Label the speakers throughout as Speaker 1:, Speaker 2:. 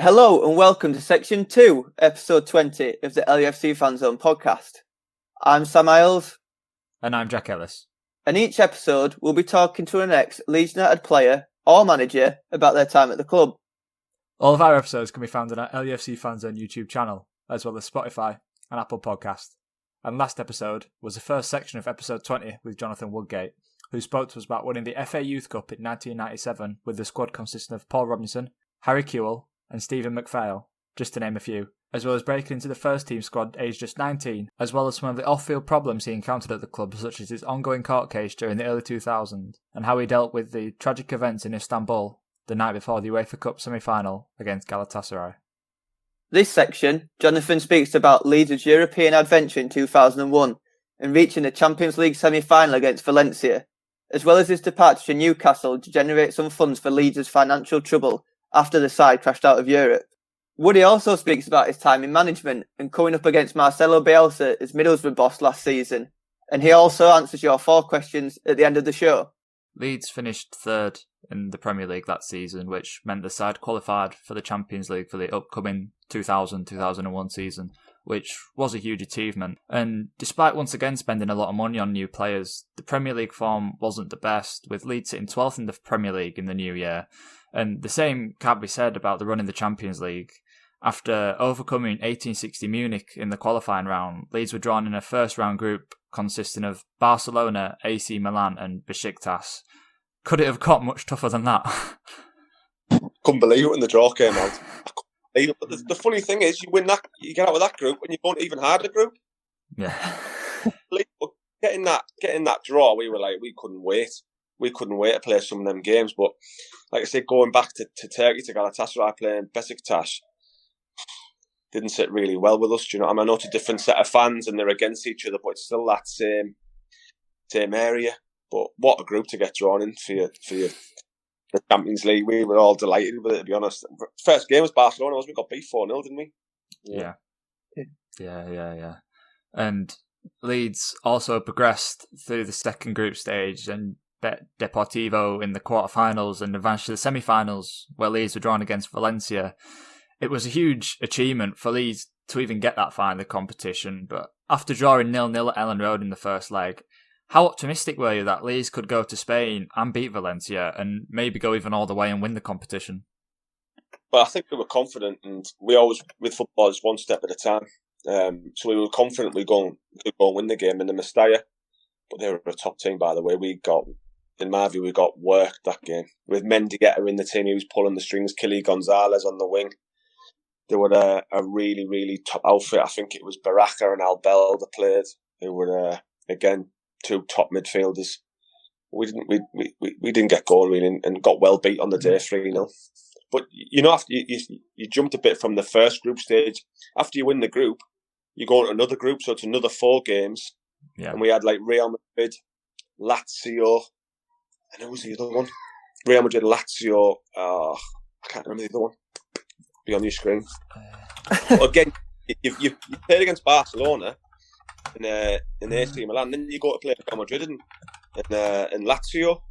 Speaker 1: Hello and welcome to Section 2, Episode 20 of the LUFC Fan Zone podcast. I'm Sam Isles.
Speaker 2: And I'm Jack Ellis.
Speaker 1: And each episode we'll be talking to an ex-Leeds United player or manager about their time at the club.
Speaker 2: All of our episodes can be found on our LUFC Fan Zone YouTube channel, as well as Spotify and Apple Podcast. And last episode was the first section of Episode 20 with Jonathan Woodgate, who spoke to us about winning the FA Youth Cup in 1997 with the squad consisting of Paul Robinson, Harry Kewell and Stephen McPhail, just to name a few, as well as breaking into the first team squad aged just 19, as well as some of the off-field problems he encountered at the club, such as his ongoing court case during the early 2000s, and how he dealt with the tragic events in Istanbul the night before the UEFA Cup semi-final against Galatasaray.
Speaker 1: This section, Jonathan speaks about Leeds' European adventure in 2001 and reaching the Champions League semi-final against Valencia, as well as his departure to Newcastle to generate some funds for Leeds' financial trouble after the side crashed out of Europe. Woody also speaks about his time in management and coming up against Marcelo Bielsa as Middlesbrough boss last season, and he also answers your 4 questions at the end of the show.
Speaker 2: Leeds finished third in the Premier League that season, which meant the side qualified for the Champions League for the upcoming 2000-2001 season, which was a huge achievement. And despite once again spending a lot of money on new players, the Premier League form wasn't the best, with Leeds sitting 12th in the Premier League in the new year. And the same can't be said about the run in the Champions League. After overcoming 1860 Munich in the qualifying round, Leeds were drawn in a first-round group consisting of Barcelona, AC Milan and Besiktas. Could it have got much tougher than that?
Speaker 3: Couldn't believe it when the draw came out. But the funny thing is, you win that, you get out of that group, and you don't even have the group.
Speaker 2: Yeah.
Speaker 3: Getting that draw, we couldn't wait. We couldn't wait to play some of them games. But like I said, going back to Turkey, to Galatasaray playing Besiktas, didn't sit really well with us. Do you know what I mean? I know it's a different set of fans and they're against each other, but it's still that same area. But what a group to get drawn in for the Champions League. We were all delighted with it, to be honest. First game was Barcelona, we got beat 4-0, didn't we?
Speaker 2: Yeah. And Leeds also progressed through the second group stage and bet Deportivo in the quarterfinals and advanced to the semi-finals, where Leeds were drawn against Valencia. It was a huge achievement for Leeds to even get that far in the competition, but after drawing 0-0 at Ellen Road in the first leg, how optimistic were you that Leeds could go to Spain and beat Valencia and maybe go even all the way and win the competition?
Speaker 3: Well, I think we were confident, and we always, with football, it's one step at a time. So we were confident we could go and win the game in the Mestalla, but they were a top team, by the way. In my view, we got worked that game. With Mendieta in the team, he was pulling the strings, Kili Gonzalez on the wing. They were a really, really top outfit. I think it was Baraka and Albel that played. They were, again, 2 top midfielders. We didn't get going really and got well beat on the day 3-0. But, after you jumped a bit from the first group stage. After you win the group, you go into another group, so it's another 4 games.
Speaker 2: Yeah. And
Speaker 3: we had Real Madrid, Lazio, and who was the other one? Real Madrid, Lazio, I can't remember the other one. Be on your screen. Again, you played against Barcelona in AC Milan, then you go to play Real Madrid and Lazio.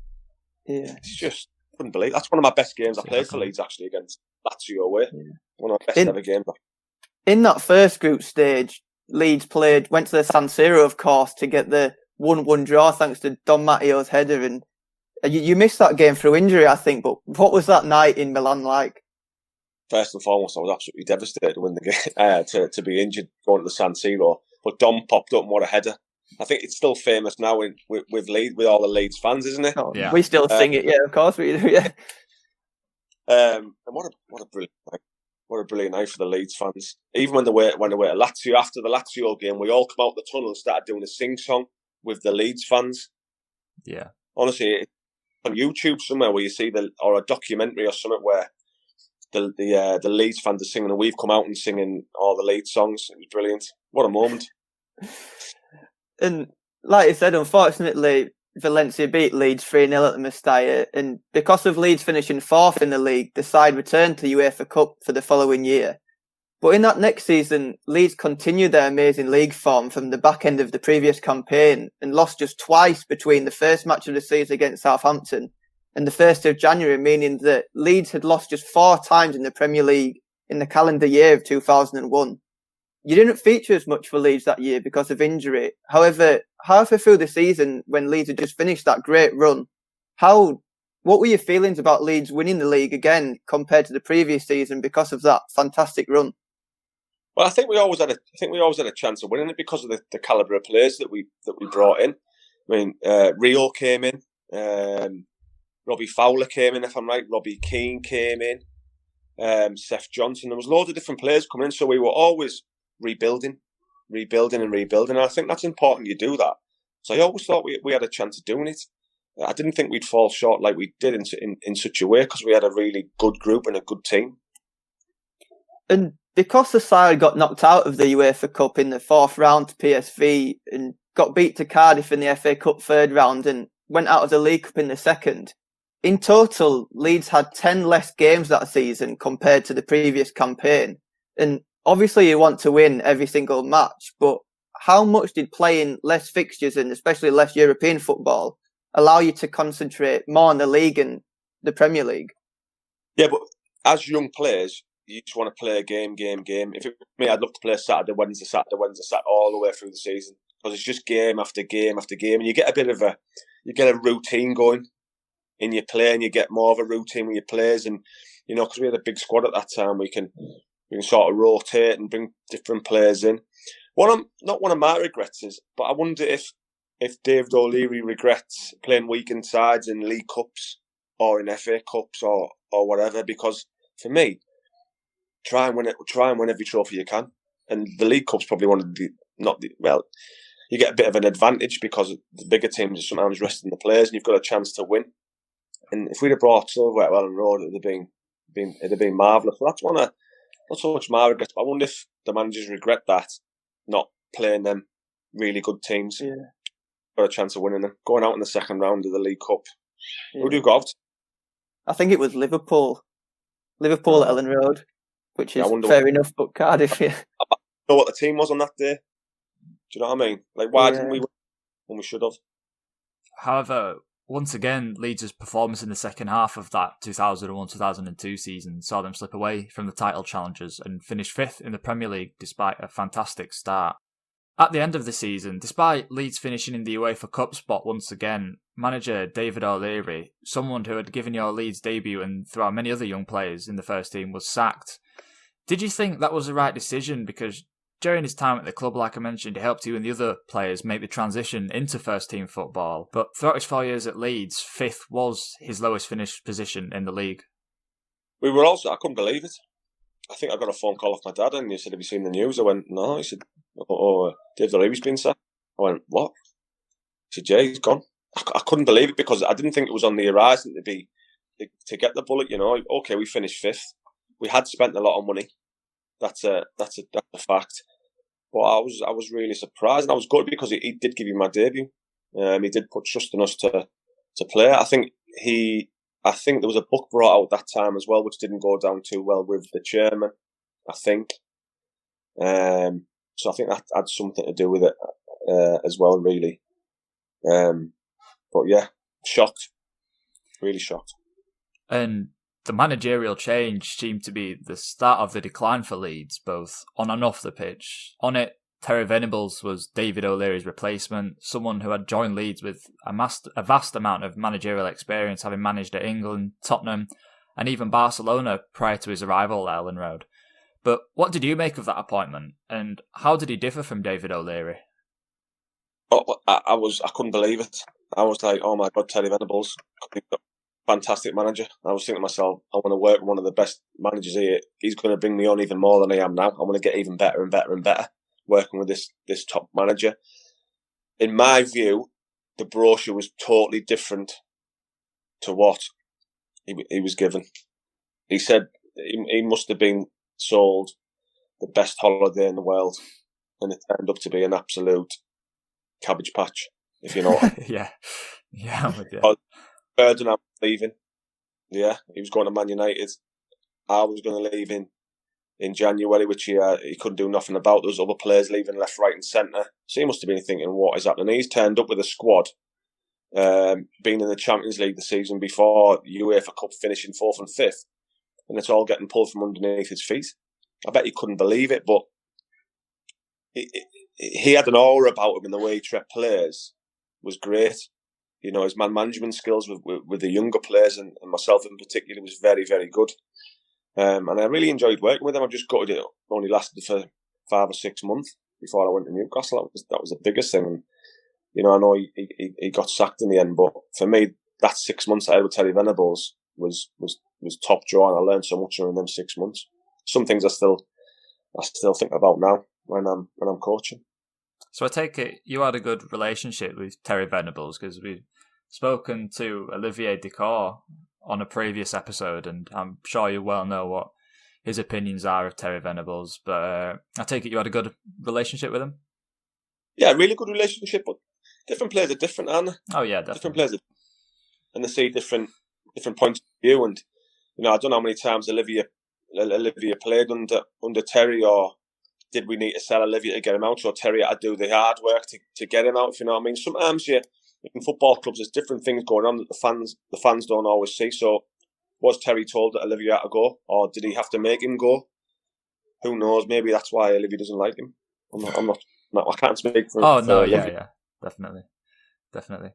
Speaker 1: Yeah,
Speaker 3: it's just couldn't believe. That's one of my best games I played for Leeds, actually, against Lazio away. Yeah. One of my best ever games.
Speaker 1: In that first group stage, Leeds went to the San Siro, of course, to get the 1-1 draw thanks to Don Matteo's header, and you missed that game through injury, I think. But what was that night in Milan like?
Speaker 3: First and foremost, I was absolutely devastated to win the game, to be injured going to the San Siro. But Dom popped up and what a header. I think it's still famous now with Leeds, with all the Leeds fans, isn't it?
Speaker 1: Oh, yeah. We still sing it, yeah, of course we do, yeah.
Speaker 3: And what a brilliant night. What a brilliant night for the Leeds fans. Even when they went away to Lazio, after the Lazio game, we all come out the tunnel and started doing a sing-song with the Leeds fans.
Speaker 2: Yeah.
Speaker 3: Honestly, it's on YouTube somewhere where you see or a documentary or something where the Leeds fans are singing, and we've come out and singing all the Leeds songs. It was brilliant. What a moment.
Speaker 1: And like you said, unfortunately, Valencia beat Leeds 3-0 at the Mestalla, and because of Leeds finishing 4th in the league, the side returned to the UEFA Cup for the following year. But in that next season, Leeds continued their amazing league form from the back end of the previous campaign and lost just twice between the first match of the season against Southampton and the 1st of January, meaning that Leeds had lost just 4 times in the Premier League in the calendar year of 2001. You didn't feature as much for Leeds that year because of injury. However, halfway through the season, when Leeds had just finished that great run, what were your feelings about Leeds winning the league again compared to the previous season because of that fantastic run?
Speaker 3: Well, I think we always had a chance of winning it because of the calibre of players that we brought in. I mean, Rio came in, Robbie Fowler came in, if I'm right. Robbie Keane came in, Seth Johnson. There was loads of different players coming in, so we were always rebuilding. And I think that's important. You do that. So I always thought we had a chance of doing it. I didn't think we'd fall short like we did in such a way because we had a really good group and a good team.
Speaker 1: And because the side got knocked out of the UEFA Cup in the fourth round to PSV and got beat to Cardiff in the FA Cup third round and went out of the League Cup in the second, in total, Leeds had 10 less games that season compared to the previous campaign. And obviously you want to win every single match, but how much did playing less fixtures and especially less European football allow you to concentrate more on the league and the Premier League?
Speaker 3: Yeah, but as young players, you just want to play a game. If it was me, I'd love to play Saturday, Wednesday, all the way through the season because it's just game after game after game, and you get a routine going in your play, and you get more of a routine with your players, and because we had a big squad at that time, we can sort of rotate and bring different players in. Not one of my regrets is, but I wonder if David O'Leary regrets playing weekend sides in League Cups or in FA Cups or whatever, because for me, try and win every trophy you can. And the League Cup's probably one of you get a bit of an advantage because the bigger teams are sometimes resting the players and you've got a chance to win. And if we'd have brought Silverware well and Road, it'd have been marvellous. So that's not so much my regrets, but I wonder if the managers regret that, not playing them really good teams.
Speaker 1: Yeah.
Speaker 3: Got a chance of winning them. Going out in the second round of the League Cup.
Speaker 1: Yeah.
Speaker 3: Who do you got?
Speaker 1: I think it was Liverpool. At Ellen Road, which is fair enough, but Cardiff, yeah.
Speaker 3: I know what the team was on that day. Do you know what I mean? Like, why didn't we win when we should have?
Speaker 2: However, once again, Leeds' performance in the second half of that 2001-2002 season saw them slip away from the title challengers and finish fifth in the Premier League despite a fantastic start. At the end of the season, despite Leeds finishing in the UEFA Cup spot once again, manager David O'Leary, someone who had given your Leeds debut and throughout many other young players in the first team, was sacked. Did you think that was the right decision? Because during his time at the club, like I mentioned, he helped you and the other players make the transition into first team football. But throughout his 4 years at Leeds, fifth was his lowest finished position in the league.
Speaker 3: We were also, I couldn't believe it. I think I got a phone call off my dad and he said, have you seen the news? I went, no. He said, David O'Leary's been sacked. I went, what? He said, yeah, he's gone. I couldn't believe it because I didn't think it was on the horizon to get the bullet. Okay, we finished fifth. We had spent a lot of money. That's a fact. But I was really surprised, and I was good because he did give me my debut. He did put trust in us to play. I think there was a book brought out that time as well, which didn't go down too well with the chairman. I think. So I think that had something to do with it as well, really. But yeah, shocked. Really shocked.
Speaker 2: And the managerial change seemed to be the start of the decline for Leeds, both on and off the pitch. On it, Terry Venables was David O'Leary's replacement, someone who had joined Leeds with a vast amount of managerial experience, having managed at England, Tottenham, and even Barcelona prior to his arrival at Ellen Road. But what did you make of that appointment, and how did he differ from David O'Leary?
Speaker 3: Oh, I couldn't believe it. I was like, oh my God, Terry Venables, fantastic manager. I was thinking to myself, I want to work with one of the best managers here. He's going to bring me on even more than I am now. I want to get even better and better and better working with this top manager. In my view, the brochure was totally different to what he was given. He said he must have been sold the best holiday in the world, and it turned up to be an absolute cabbage patch, if you know what I mean.
Speaker 2: Yeah, I'm with you.
Speaker 3: Ferdinand was leaving. Yeah, he was going to Man United. I was going to leave in January, which he couldn't do nothing about. There was other players leaving left, right and centre. So he must have been thinking, what is happening? He's turned up with a squad, being in the Champions League the season before, UEFA Cup finishing 4th and 5th. and it's all getting pulled from underneath his feet. I bet he couldn't believe it, but he had an aura about him, and the way he treated players was great. You know, his man management skills with the younger players and myself in particular was very, very good. And I really enjoyed working with him. I just got it. Only lasted for 5 or 6 months before I went to Newcastle. That was the biggest thing. And, you know, I know he got sacked in the end, but for me, that 6 months I had with Terry Venables was top draw, and I learned so much during them 6 months. Some things I still think about now when I'm coaching.
Speaker 2: So I take it you had a good relationship with Terry Venables, because we've spoken to Olivier Decor on a previous episode, and I'm sure you well know what his opinions are of Terry Venables. But I take it you had a good relationship with him?
Speaker 3: Yeah, really good relationship, but different players are different, aren't they?
Speaker 2: Oh yeah, definitely.
Speaker 3: Different players and they see different points of view. And, you know, I don't know how many times Olivier played under Terry, or did we need to sell Olivier to get him out, or Terry had to do the hard work to get him out, if you know what I mean. Sometimes in football clubs there's different things going on that the fans don't always see. So was Terry told that Olivier had to go, or did he have to make him go? Who knows? Maybe that's why Olivier doesn't like him. I'm not I can't speak for
Speaker 2: Olivier. Yeah, definitely.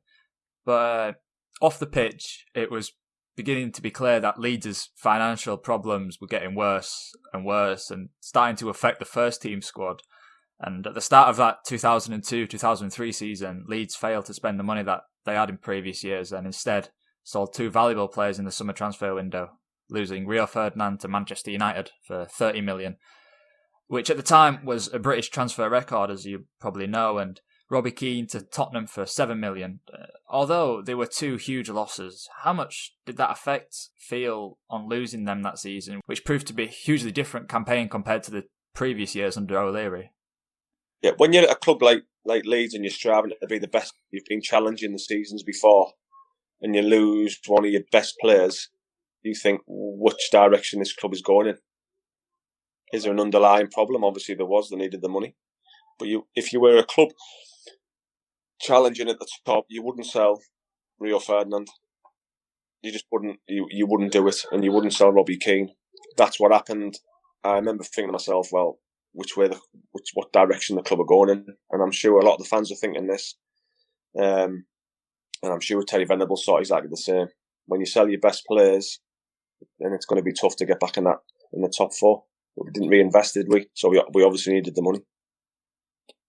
Speaker 2: But off the pitch, it was beginning to be clear that Leeds' financial problems were getting worse and worse and starting to affect the first team squad. And at the start of that 2002-2003 season, Leeds failed to spend the money that they had in previous years, and instead sold 2 valuable players in the summer transfer window, losing Rio Ferdinand to Manchester United for 30 million, which at the time was a British transfer record, as you probably know, and Robbie Keane to Tottenham for 7 million. Although they were 2 huge losses, how much did that effect feel on losing them that season, which proved to be a hugely different campaign compared to the previous years under O'Leary?
Speaker 3: Yeah, when you're at a club like Leeds and you're striving to be the best, you've been challenging the seasons before, and you lose one of your best players, you think, which direction this club is going in? Is there an underlying problem? Obviously there was, they needed the money. But if you were a club challenging at the top, you wouldn't sell Rio Ferdinand. You just wouldn't. You wouldn't do it, and you wouldn't sell Robbie Keane. That's what happened. I remember thinking to myself, well, what direction the club are going in, and I'm sure a lot of the fans are thinking this. And I'm sure Terry Venables thought exactly the same. When you sell your best players, then it's going to be tough to get back in the top 4. But we didn't reinvest, did we? So we obviously needed the money.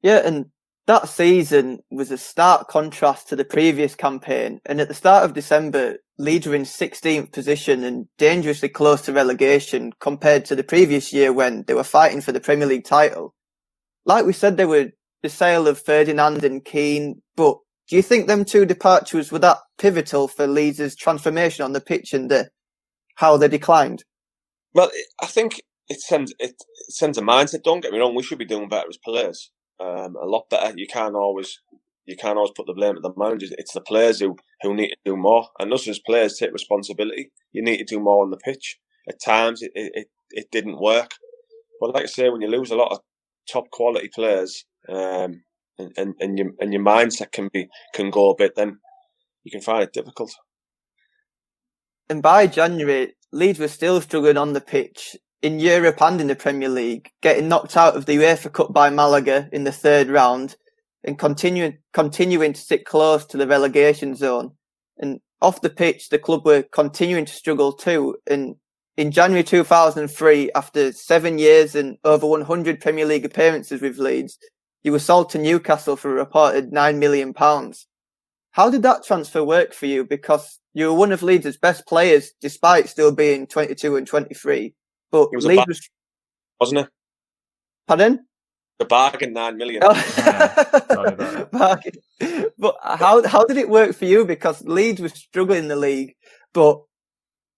Speaker 1: Yeah, and that season was a stark contrast to the previous campaign. And at the start of December, Leeds were in 16th position and dangerously close to relegation compared to the previous year when they were fighting for the Premier League title. Like we said, there were the sale of Ferdinand and Keane, but do you think them 2 departures were that pivotal for Leeds' transformation on the pitch and how they declined?
Speaker 3: Well, I think it sends a mindset. Don't get me wrong, we should be doing better as players. A lot better. You can't always put the blame at the managers. It's the players who need to do more. And us as players take responsibility. You need to do more on the pitch. At times it didn't work. But like I say, when you lose a lot of top quality players, and your mindset can go a bit, then you can find it difficult.
Speaker 1: And by January, Leeds were still struggling on the pitch in Europe and in the Premier League, getting knocked out of the UEFA Cup by Malaga in the 3rd round and continuing to sit close to the relegation zone. And off the pitch, the club were continuing to struggle too. And in January 2003, after 7 years and over 100 Premier League appearances with Leeds, you were sold to Newcastle for a reported £9 million. How did that transfer work for you? Because you were one of Leeds' best players, despite still being 22 and 23. But
Speaker 3: it was
Speaker 1: Leeds
Speaker 3: wasn't it?
Speaker 1: Pardon?
Speaker 3: The bargain, $9 million.
Speaker 1: Bargain. But how did it work for you? Because Leeds was struggling in the league, but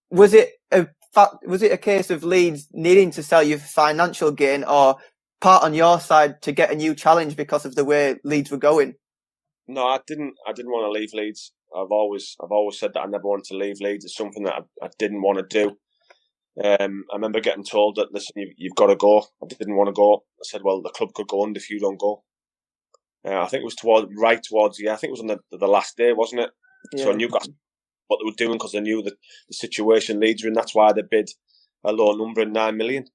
Speaker 1: was it a case of Leeds needing to sell you for financial gain, or part on your side to get a new challenge because of the way Leeds were going?
Speaker 3: No, I didn't want to leave Leeds. I've always said that I never wanted to leave Leeds. It's something that I didn't want to do. I remember getting told that, listen, you've got to go. I didn't want to go. I said, well, the club could go under if you don't go. I think it was towards I think it was on the last day, wasn't it? Yeah. So I knew what they were doing because they knew the situation Leeds were in. That's why they bid a low number in 9 million.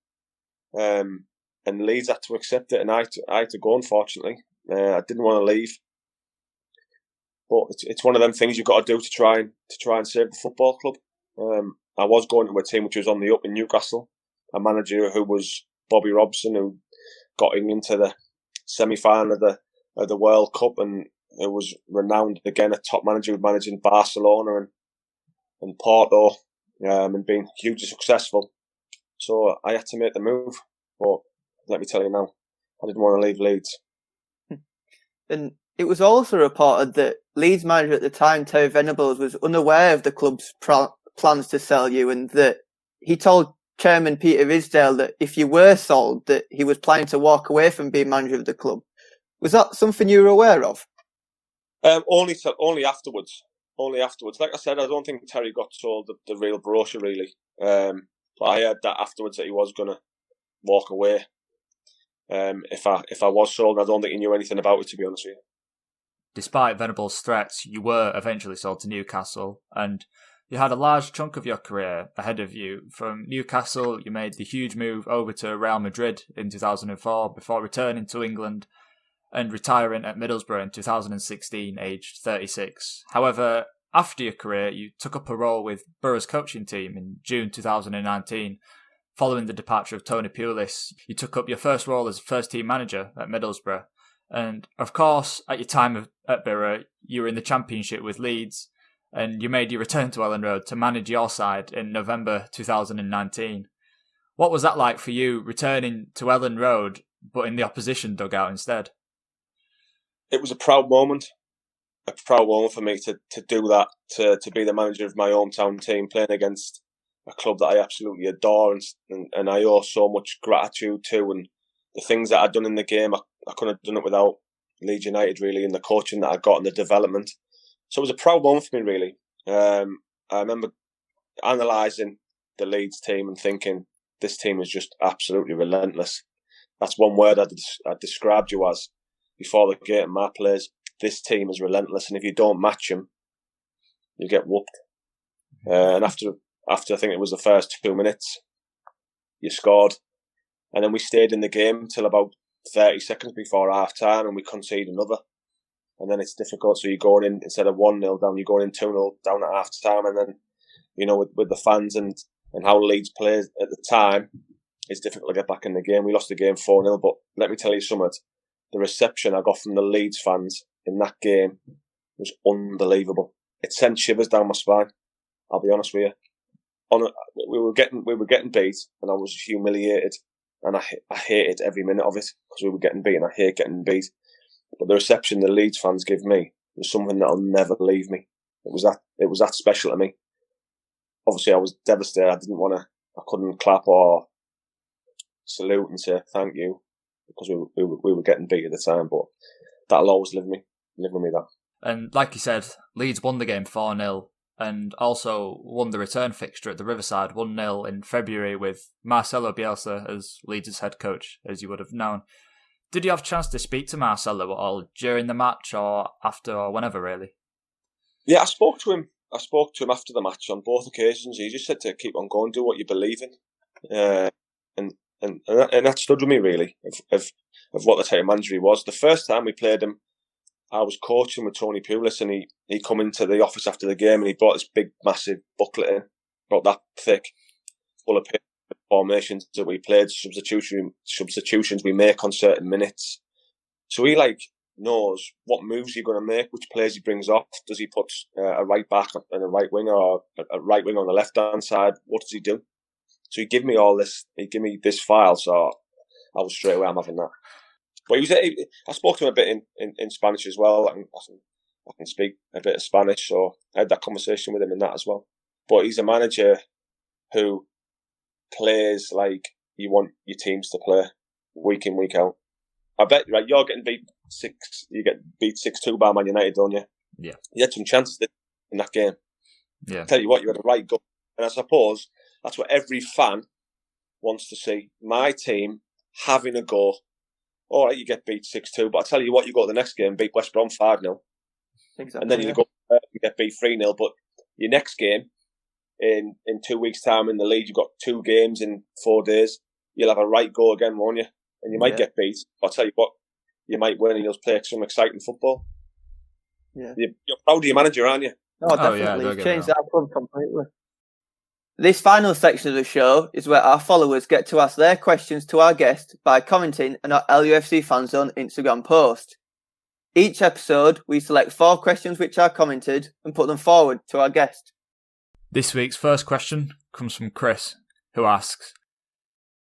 Speaker 3: And Leeds had to accept it, and I had to go, unfortunately. I didn't want to leave. But it's one of them things you've got to do to try and save the football club. I was going to a team which was on the up in Newcastle, a manager who was Bobby Robson, who got into the semi-final of the World Cup, and it was renowned again, a top manager who managed in Barcelona and Porto, and being hugely successful. So I had to make the move. But let me tell you now, I didn't want to leave Leeds.
Speaker 1: And it was also reported that Leeds manager at the time, Terry Venables, was unaware of the club's plans to sell you, and that he told Chairman Peter Ridsdale that if you were sold, that he was planning to walk away from being manager of the club. Was that something you were aware of?
Speaker 3: Only afterwards. Only afterwards. Like I said, I don't think Terry got sold the real brochure, really. But I heard that afterwards that he was going to walk away. If I was sold, I don't think he knew anything about it, to be honest with you.
Speaker 2: Despite Venables' threats, you were eventually sold to Newcastle, and you had a large chunk of your career ahead of you. From Newcastle, you made the huge move over to Real Madrid in 2004 before returning to England and retiring at Middlesbrough in 2016, aged 36. However, after your career, you took up a role with Borough's coaching team in June 2019. Following the departure of Tony Pulis, you took up your first role as first-team manager at Middlesbrough. And, of course, at your time at Borough, you were in the Championship with Leeds, and you made your return to Elland Road to manage your side in November 2019. What was that like for you, returning to Elland Road, but in the opposition dugout instead?
Speaker 3: It was a proud moment for me to do that, to be the manager of my hometown team, playing against a club that I absolutely adore and I owe so much gratitude to, and the things that I'd done in the game, I couldn't have done it without Leeds United, really, and the coaching that I got and the development. So it was a proud moment for me, really. I remember analysing the Leeds team and thinking, this team is just absolutely relentless. That's one word I described you as before the game. My players, this team is relentless, and if you don't match them, you get whooped. And after I think it was the first 2 minutes, you scored. And then we stayed in the game till about 30 seconds before half time, and we conceded another. And then it's difficult. So you're going in, instead of 1-0 down, you're going in 2-0 down at half time. And then, with the fans and how Leeds played at the time, it's difficult to get back in the game. We lost the game 4-0. But let me tell you something. The reception I got from the Leeds fans in that game was unbelievable. It sent shivers down my spine. I'll be honest with you. We were getting beat, and I was humiliated, and I hated every minute of it because we were getting beat, and I hate getting beat. But the reception the Leeds fans give me was something that'll never leave me. It was that special to me. Obviously, I was devastated. I couldn't clap or salute and say thank you because we were getting beat at the time. But that'll always live with me. That. And
Speaker 2: like you said, Leeds won the game 4-0. And also won the return fixture at the Riverside 1-0 in February with Marcelo Bielsa as Leeds' head coach, as you would have known. Did you have a chance to speak to Marcelo at all during the match or after or whenever, really? Yeah, I spoke to him. After the match on both occasions. He just said to keep on going, do what you believe in. And that stood with me, really, of what the type of manager he was. The first time we played him, I was coaching with Tony Pulis, and he come into the office after the game and he brought this big, massive booklet in, about that thick, full of formations that we played, substitutions we make on certain minutes. So he knows what moves you're going to make, which players he brings off. Does he put a right back and a right winger, or a right winger on the left hand side? What does he do? So he gave me all this. He gave me this file, so I was straight away, I'm having that. But I spoke to him a bit in Spanish as well. I can speak a bit of Spanish, so I had that conversation with him in that as well. But he's a manager who plays like you want your teams to play, week in, week out. I bet you're getting beat 6-2 by Man United, don't you? Yeah. You had some chances in that game. Yeah. I tell you what, you had a right go. And I suppose that's what every fan wants to see. My team having a go. All right, you get beat 6-2, but I tell you what, you go to the next game, beat West Brom 5-0. Exactly, and then you go and get beat 3-0, but your next game,
Speaker 3: in 2 weeks' time in the league, you've got 2 games in 4 days, you'll have a right go again, won't you? And you might get beat. I'll tell you what, you might win and you'll play some exciting football.
Speaker 1: Yeah.
Speaker 3: You're proud of your manager, aren't you?
Speaker 1: Oh, definitely. He's changed our club completely. This final section of the show is where our followers get to ask their questions to our guest by commenting on our LUFC Fanzone Instagram post. Each episode, we select 4 questions which are commented and put them forward to our guest.
Speaker 2: This week's first question comes from Chris, who asks,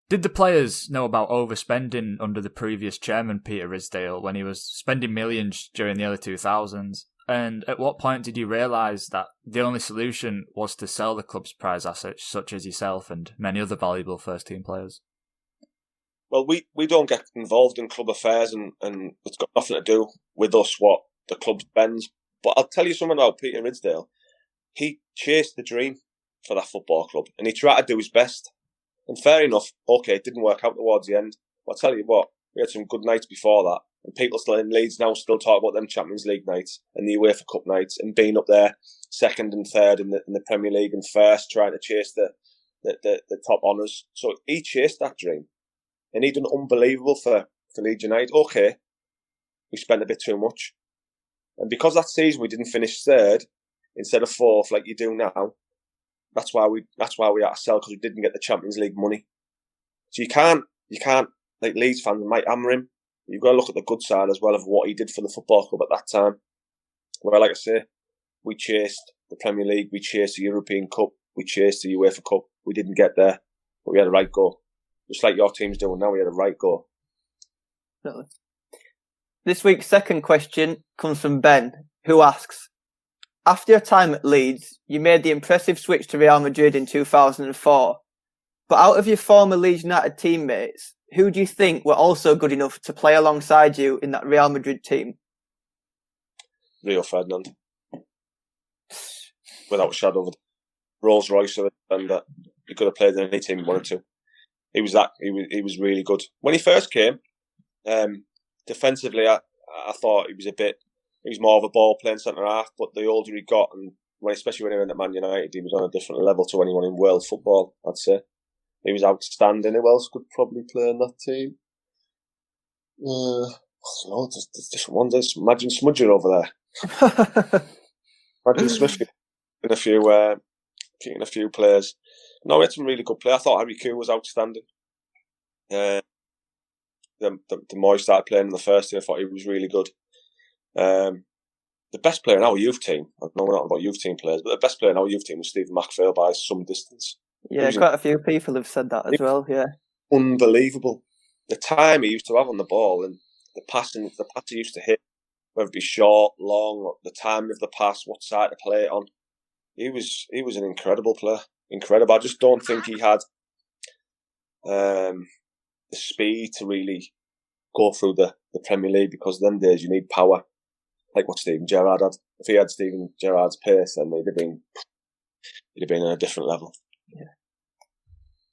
Speaker 2: did the players know about overspending under the previous chairman, Peter Ridsdale, when he was spending millions during the early 2000s? And at what point did you realise that the only solution was to sell the club's prize assets, such as yourself and many other valuable first-team players?
Speaker 3: Well, we don't get involved in club affairs, and it's got nothing to do with us what the club spends. But I'll tell you something about Peter Ridsdale. He chased the dream for that football club, and he tried to do his best. And fair enough, okay, it didn't work out towards the end. But I'll tell you what, we had some good nights before that. And people still in Leeds now still talk about them Champions League nights and the UEFA Cup nights and being up there second and third in the Premier League and first, trying to chase the top honours. So he chased that dream. And he done unbelievable for Leeds United. Okay, we spent a bit too much. And because that season we didn't finish third instead of fourth like you do now, that's why we had to sell, because we didn't get the Champions League money. So you can't like Leeds fans might hammer him. You've got to look at the good side as well of what he did for the football club at that time. Well, like I say, we chased the Premier League, we chased the European Cup, we chased the UEFA Cup. We didn't get there, but we had a right go. Just like your team's doing now, we had a right go.
Speaker 1: Definitely. This week's second question comes from Ben, who asks, after your time at Leeds, you made the impressive switch to Real Madrid in 2004. But out of your former Leeds United teammates, who do you think were also good enough to play alongside you in that Real Madrid team?
Speaker 3: Rio Ferdinand. Without a shadow of a Rolls Royce of a defender. He could have played in any team he wanted to. He was really good. When he first came, defensively, I thought he was more of a ball playing centre half, but the older he got, and especially when he went at Man United, he was on a different level to anyone in world football, I'd say. He was outstanding. Who else could probably play in that team? There's different ones. Imagine Smudger over there. Imagine Smith kicking a few players. No, we had some really good players. I thought Harry Koo was outstanding. The more he started playing in the first team, I thought he was really good. The best player in our youth team, I know we're not about youth team players, but the best player in our youth team was Stephen McPhail by some distance.
Speaker 1: Yeah, quite a few people have said that as well, yeah.
Speaker 3: Unbelievable. The time he used to have on the ball and the pass he used to hit, whether it be short, long, the timing of the pass, what side to play it on. He was an incredible player. Incredible. I just don't think he had the speed to really go through the Premier League, because them days you need power, like what Steven Gerrard had. If he had Steven Gerrard's pace, then he'd have been on a different level.
Speaker 1: Yeah.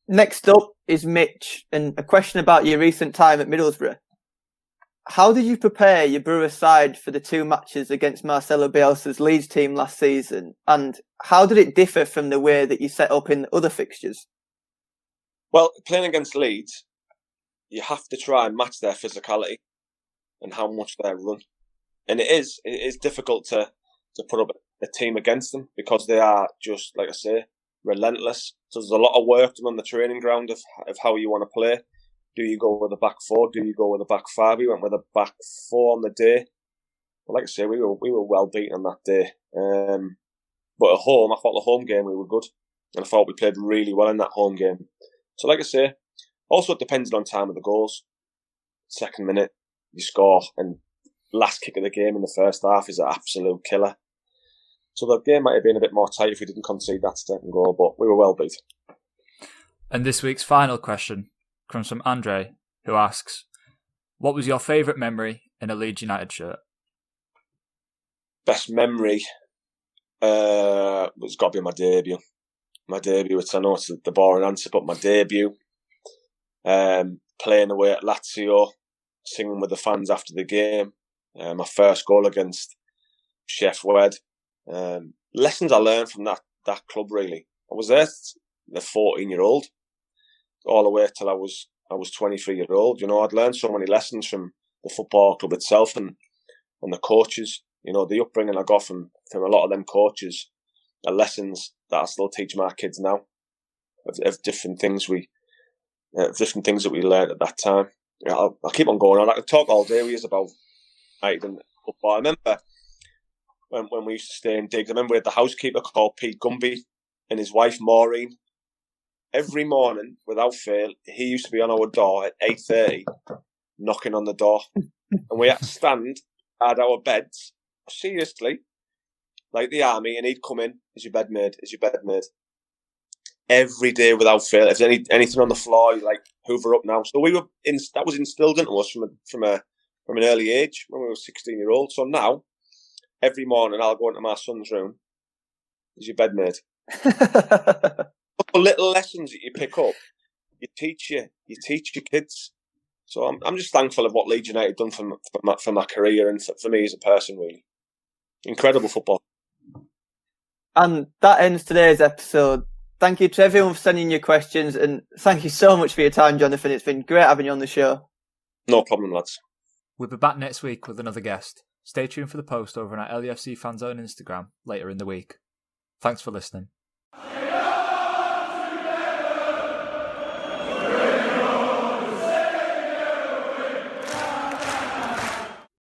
Speaker 1: Next up is Mitch, and a question about your recent time at Middlesbrough. How did you prepare your Borough side for the 2 matches against Marcelo Bielsa's Leeds team last season, and how did it differ from the way that you set up in other fixtures?
Speaker 3: Well, playing against Leeds, you have to try and match their physicality and how much they run. And it is difficult to put up a team against them, because they are just, like I say, relentless. So there's a lot of work done on the training ground of how you want to play. Do you go with a back 4? Do you go with a back 5? We went with a back 4 on the day. But like I say, we were well beaten on that day. But at home, I thought the home game we were good, and I thought we played really well in that home game. So like I say, also it depends on time of the goals. Second minute, you score, and last kick of the game in the first half is an absolute killer. So the game might have been a bit more tight if we didn't concede that second goal, but we were well beat.
Speaker 2: And this week's final question comes from Andre, who asks, what was your favourite memory in a Leeds United shirt?
Speaker 3: Best memory was got to be my debut. My debut, I know it's the boring answer, but my debut, playing away at Lazio, singing with the fans after the game, my first goal against Chef Wed. Lessons I learned from that club, really. I was there the 14-year-old all the way till I was 23-year-old. You know, I'd learned so many lessons from the football club itself and the coaches. You know, the upbringing I got from a lot of them coaches are lessons that I still teach my kids now of different things that we learned at that time. Yeah, I'll keep on going on. I could talk all day with you about football. I remember when we used to stay in digs. I remember we had the housekeeper called Pete Gumby and his wife Maureen. Every morning, without fail, he used to be on our door at 8:30, knocking on the door, and we had to stand at our beds, seriously, like the army, and he'd come in. Is your bed made? Is your bed made? Every day without fail. If there's anything on the floor, you like hoover up now. So that was instilled into us from an early age when we were 16-year-olds. So now, every morning I'll go into my son's room. Is your bed made? Little lessons that you pick up, you teach your kids. So I'm just thankful of what Leeds United done for my career and for me as a person. Really, incredible football.
Speaker 1: And that ends today's episode. Thank you to everyone for sending your questions, and thank you so much for your time, Jonathan. It's been great having you on the show.
Speaker 3: No problem, lads.
Speaker 2: We'll be back next week with another guest. Stay tuned for the post over on our LUFC Fans Zone Instagram later in the week. Thanks for listening.